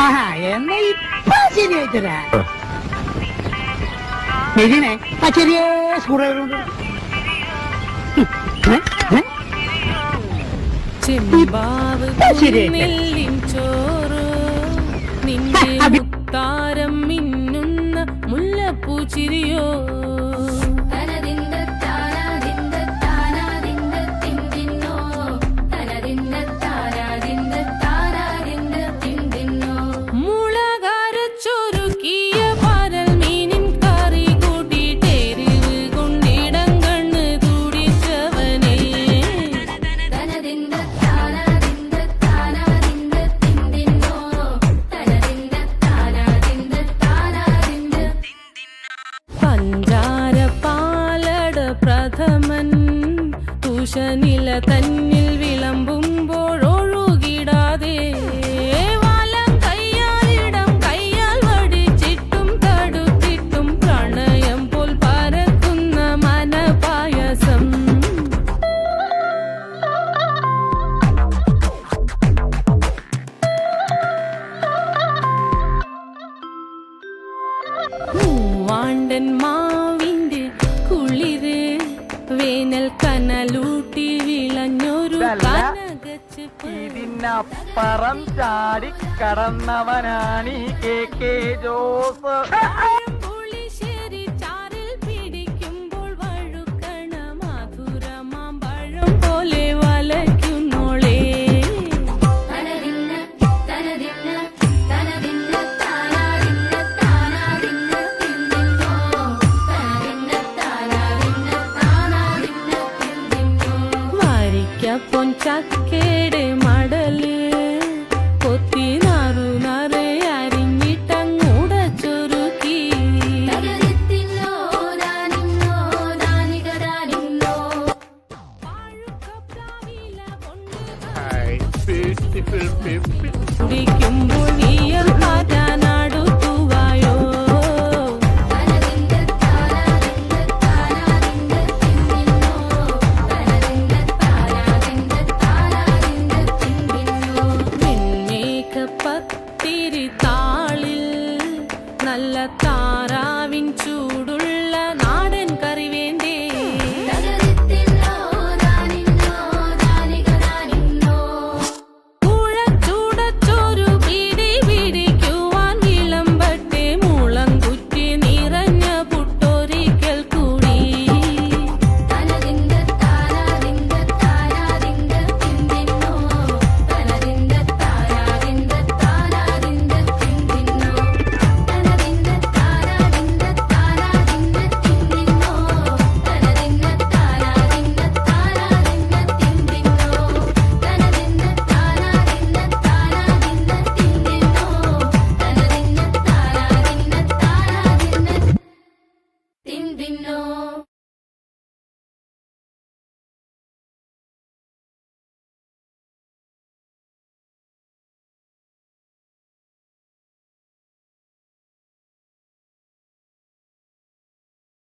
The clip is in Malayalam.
എന്നാ ഇപ്പൊ ശരിയായിട്ടരാ മെരീനെ ആ ചെറിയ സ്കൂളുകളുണ്ട്. ചെമ്പാവ് നെല്ലിൻ ചോറ് നിന്റെ മുത്താരം മിന്നുന്ന മുല്ലപ്പൂ ചിരിയോ പ്രഥമൻ തുഷനില തന്നിൽ വിളമ്പുമ്പോഴൊഴുകിടാതെ വലം കയ്യാലിടം കയ്യാൽ വടിച്ചിട്ടും തടുത്തിട്ടും പ്രണയം പോൽ പരക്കുന്ന മനപായസം മൂവാണ്ടൻ മാവിന്റെ കുളിര് വേനൽ കനലൂട്ടി വിളഞ്ഞൊരു ഇതിനപ്പുറം ചാടി കടന്നവനാണീ കെ ജോസ്. പുളിശ്ശേരി ചാറിൽ പിടിക്കുമ്പോൾ വഴുക്കണ മധുരമാം പഴം പോലെ വലയ്ക്കുന്നോളേ പൊൻചക്കേടെ മടല് കൊത്തി നാറു നറെ അരിഞ്ഞിട്ടങ്ങൂടച്ചൊരുക്കി കുടിക്കുമ്പോൾ നീയൽ കാറ്റ